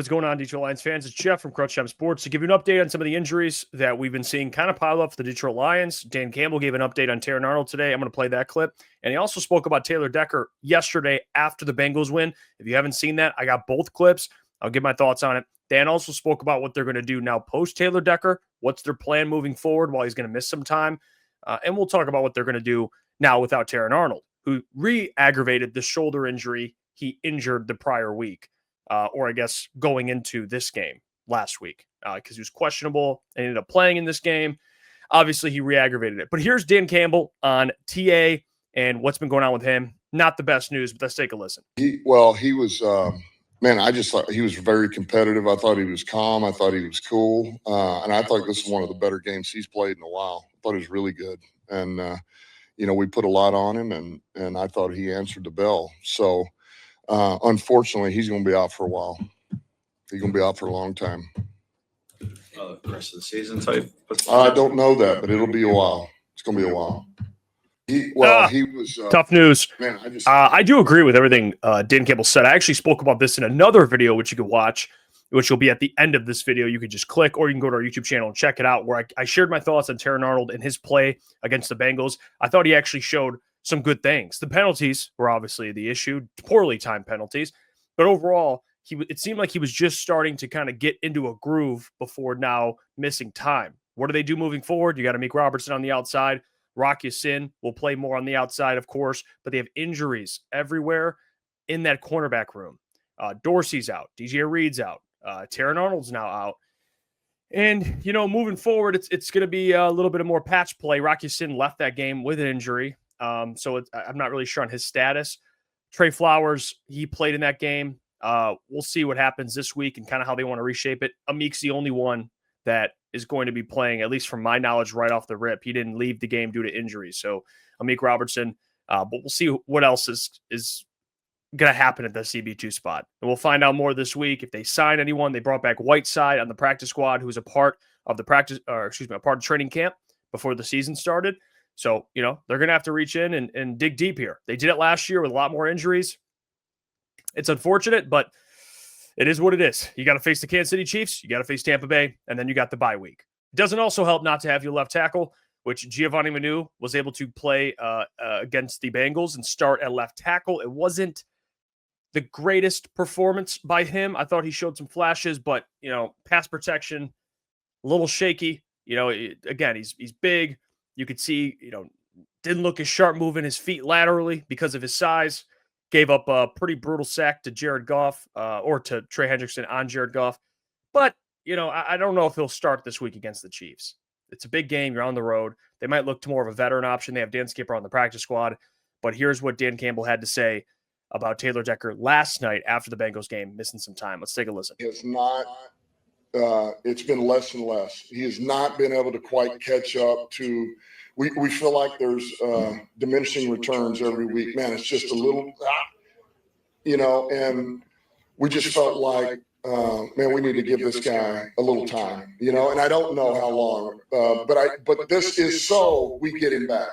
What is going on, Detroit Lions fans? It's Jeff from Crutch Time Sports to give you an update on some of the injuries that we've been seeing kind of pile up for the Detroit Lions. Dan Campbell gave an update on Terion Arnold today. I'm going to play that clip. And he also spoke about Taylor Decker yesterday after the Bengals win. If you haven't seen that, I got both clips. I'll give my thoughts on it. Dan also spoke about what they're going to do now post Taylor Decker. What's their plan moving forward while he's going to miss some time? And we'll talk about what they're going to do now without Terion Arnold, who re-aggravated the shoulder injury he injured the prior week. Or I guess going into this game last week because he was questionable and ended up playing in this game. Obviously, he re-aggravated it. But here's Dan Campbell on TA and what's been going on with him. Not the best news, but let's take a listen. He was, I just thought he was very competitive. I thought he was calm. I thought he was cool. And I thought this was one of the better games he's played in a while. I thought he was really good. And, we put a lot on him, and I thought he answered the bell. So, unfortunately, he's going to be out for a while. He's going to be out for a long time. The rest of the season type? I don't know that, but it'll be a while. It's going to be a while. He was tough news. Man, I do agree with everything Dan Campbell said. I actually spoke about this in another video, which you can watch, which will be at the end of this video. You can just click, or you can go to our YouTube channel and check it out, where I shared my thoughts on Terion Arnold and his play against the Bengals. I thought he actually showed some good things. The penalties were obviously the issue, poorly timed penalties, but overall, it seemed like he was just starting to kind of get into a groove before now missing time. What do they do moving forward? You got Amik Robertson on the outside. Rock Ya-Sin will play more on the outside, of course, but they have injuries everywhere in that cornerback room. Dorsey's out. DJ Reed's out. Terion Arnold's now out. And, moving forward, it's going to be a little bit of more patch play. Rock Ya-Sin left that game with an injury. So I'm not really sure on his status. Trey Flowers, he played in that game. We'll see what happens this week and kind of how they want to reshape it. Amik's the only one that is going to be playing, at least from my knowledge, right off the rip. He didn't leave the game due to injury. So Amik Robertson, but we'll see what else is going to happen at the CB2 spot. And we'll find out more this week. If they sign anyone, they brought back Whiteside on the practice squad, who's a part of the part of training camp before the season started. So, they're going to have to reach in and dig deep here. They did it last year with a lot more injuries. It's unfortunate, but it is what it is. You got to face the Kansas City Chiefs. You got to face Tampa Bay, and then you got the bye week. It doesn't also help not to have your left tackle, which Giovanni Manu was able to play against the Bengals and start at left tackle. It wasn't the greatest performance by him. I thought he showed some flashes, but, pass protection, a little shaky. Again, he's big. You could see, didn't look as sharp moving his feet laterally because of his size. Gave up a pretty brutal sack to Jared Goff or to Trey Hendrickson on Jared Goff. But, I don't know if he'll start this week against the Chiefs. It's a big game. You're on the road. They might look to more of a veteran option. They have Dan Skipper on the practice squad. But here's what Dan Campbell had to say about Taylor Decker last night after the Bengals game, missing some time. Let's take a listen. It's been less and less. He has not been able to quite catch up to – we feel like there's diminishing returns every week. Man, it's just a little and we just felt like, we need to give this guy a little time, and I don't know how long, but this is so we get him back.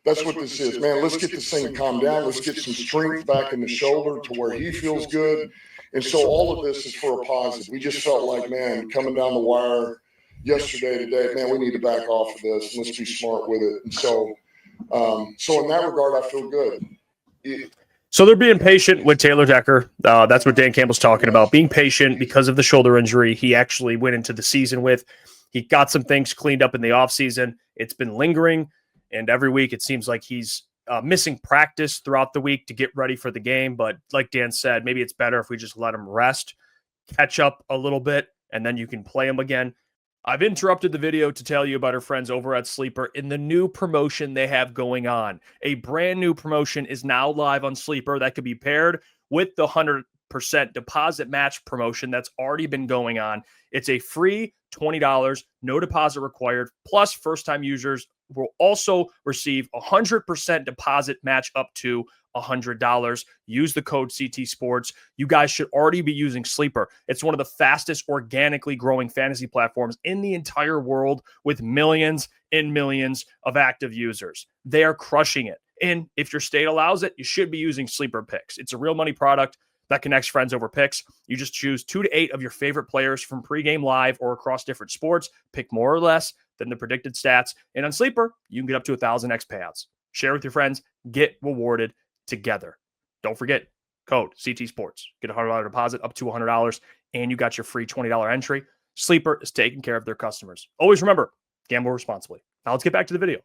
That's what this is, man. Let's get this thing calmed down. Let's get some strength back in the shoulder to where he feels good. And so all of this is for a positive. We just felt like, man, coming down the wire yesterday, today, man, we need to back off of this. And let's be smart with it. And so in that regard, I feel good. So they're being patient with Taylor Decker. That's what Dan Campbell's talking about, being patient because of the shoulder injury he actually went into the season with. He got some things cleaned up in the offseason. It's been lingering, and every week it seems like he's missing practice throughout the week to get ready for the game. But like Dan said, maybe it's better if we just let him rest, catch up a little bit, and then you can play him again. I've interrupted the video to tell you about our friends over at Sleeper in the new promotion they have going on. A brand new promotion is now live on Sleeper that could be paired with the 100% deposit match promotion that's already been going on. It's a free $20, no deposit required, plus first-time users will also receive 100% deposit match up to $100. Use the code CT Sports. You guys should already be using Sleeper. It's one of the fastest organically growing fantasy platforms in the entire world with millions and millions of active users. They are crushing it. And if your state allows it, you should be using Sleeper Picks. It's a real money product. that connects friends over picks. You just choose 2 to 8 of your favorite players from pregame live or across different sports. Pick more or less than the predicted stats. And on Sleeper, you can get up to 1,000x payouts. Share with your friends. Get rewarded together. Don't forget, code CT Sports. Get a $100 deposit up to $100, and you got your free $20 entry. Sleeper is taking care of their customers. Always remember, gamble responsibly. Now let's get back to the video.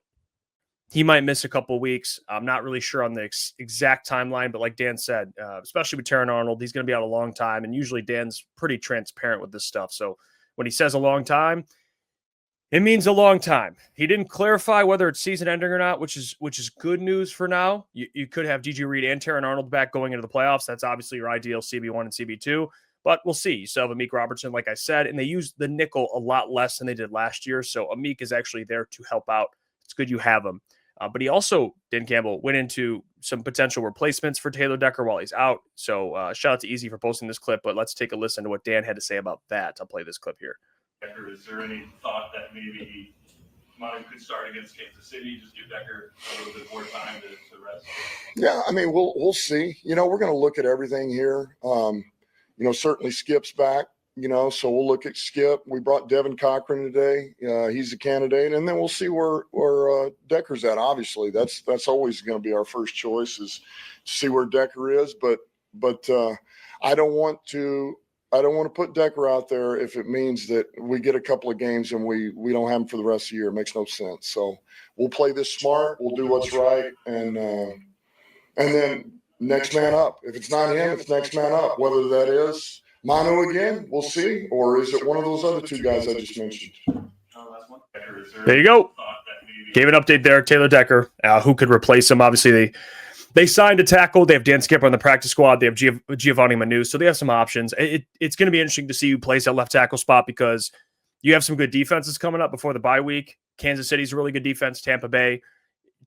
He might miss a couple of weeks. I'm not really sure on the exact timeline, but like Dan said, especially with Terion Arnold, he's going to be out a long time. And usually Dan's pretty transparent with this stuff. So when he says a long time, it means a long time. He didn't clarify whether it's season ending or not, which is good news for now. You could have DJ Reed and Terion Arnold back going into the playoffs. That's obviously your ideal CB1 and CB2, but we'll see. You still have Amik Robertson, like I said, and they use the nickel a lot less than they did last year. So Amik is actually there to help out. It's good you have him. But he also, Dan Campbell, went into some potential replacements for Taylor Decker while he's out. So shout out to Easy for posting this clip, but let's take a listen to what Dan had to say about that. I'll play this clip here. Decker, is there any thought that maybe Monty could start against Kansas City, just give Decker a little bit more time to rest? Yeah, I mean, we'll see. We're going to look at everything here. Certainly Skip's back. So we'll look at Skip. We brought Devin Cochran today. He's a candidate, and then we'll see where Decker's at. Obviously, that's always going to be our first choice, is to see where Decker is. But I don't want to put Decker out there if it means that we get a couple of games and we don't have him for the rest of the year. It makes no sense. So we'll play this smart. We'll do what's right, and then next man up. If it's not him, it's next man up. Whether that is Manu again, we'll see, or is it one of those other 2 guys I just mentioned? There you go. Gave an update there. Taylor Decker, who could replace him? Obviously, they signed a tackle. They have Dan Skipper on the practice squad. They have Giovanni Manu, so they have some options. It's going to be interesting to see who plays that left tackle spot, because you have some good defenses coming up before the bye week. Kansas City's a really good defense. Tampa Bay,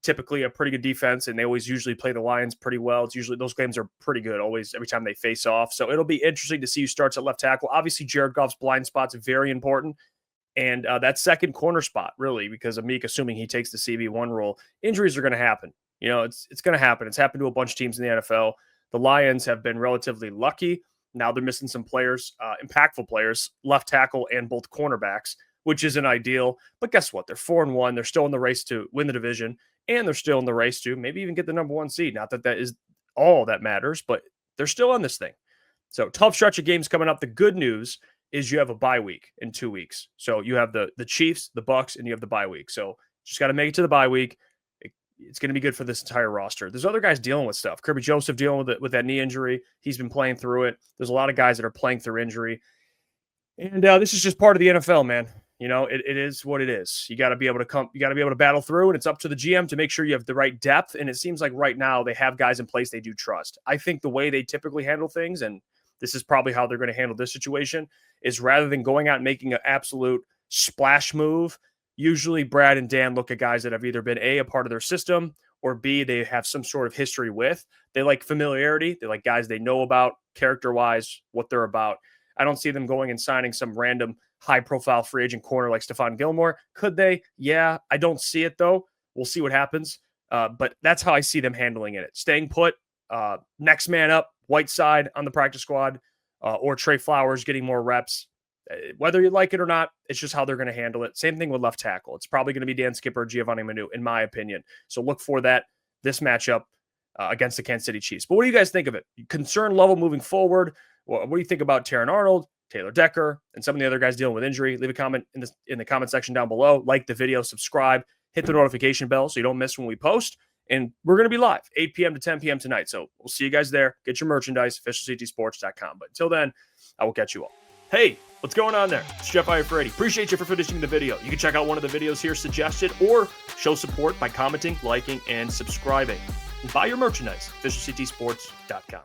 typically a pretty good defense, and they always usually play the Lions pretty well. It's usually, those games are pretty good always every time they face off. So it'll be interesting to see who starts at left tackle. Obviously, Jared Goff's blind spot's very important. And that second corner spot, really, because Amik, assuming he takes the CB1 role, injuries are going to happen. It's going to happen. It's happened to a bunch of teams in the NFL. The Lions have been relatively lucky. Now they're missing some players, impactful players, left tackle and both cornerbacks, which isn't ideal. But guess what? They're 4-1. They're still in the race to win the division, and they're still in the race to maybe even get the number 1 seed. Not that is all that matters, but they're still on this thing. So tough stretch of games coming up. The good news is you have a bye week in 2 weeks. So you have the Chiefs, the Bucks, and you have the bye week. So just got to make it to the bye week. It's going to be good for this entire roster. There's other guys dealing with stuff. Kirby Joseph dealing with that knee injury. He's been playing through it. There's a lot of guys that are playing through injury. And this is just part of the NFL, man. It is what it is. You got to be able to battle through, and it's up to the GM to make sure you have the right depth. And it seems like right now they have guys in place they do trust. I think the way they typically handle things, and this is probably how they're going to handle this situation, is rather than going out and making an absolute splash move, usually Brad and Dan look at guys that have either been a part of their system, or B, they have some sort of history with. They like familiarity. They like guys they know about character-wise, what they're about. I don't see them going and signing some random high-profile free agent corner like Stephon Gilmore. Could they? Yeah, I don't see it, though. We'll see what happens. But that's how I see them handling it. Staying put, next man up, Whiteside on the practice squad, or Trey Flowers getting more reps. Whether you like it or not, it's just how they're going to handle it. Same thing with left tackle. It's probably going to be Dan Skipper or Giovanni Manu, in my opinion. So look for this matchup against the Kansas City Chiefs. But what do you guys think of it? Concern level moving forward? What do you think about Terion Arnold, Taylor Decker, and some of the other guys dealing with injury? Leave a comment in the comment section down below. Like the video, subscribe, hit the notification bell so you don't miss when we post. And we're going to be live 8 p.m. to 10 p.m. tonight. So we'll see you guys there. Get your merchandise, officialctsports.com. But until then, I will catch you all. Hey, what's going on there? It's Jeff Iafrate. Appreciate you for finishing the video. You can check out one of the videos here suggested, or show support by commenting, liking, and subscribing. And buy your merchandise, officialctsports.com.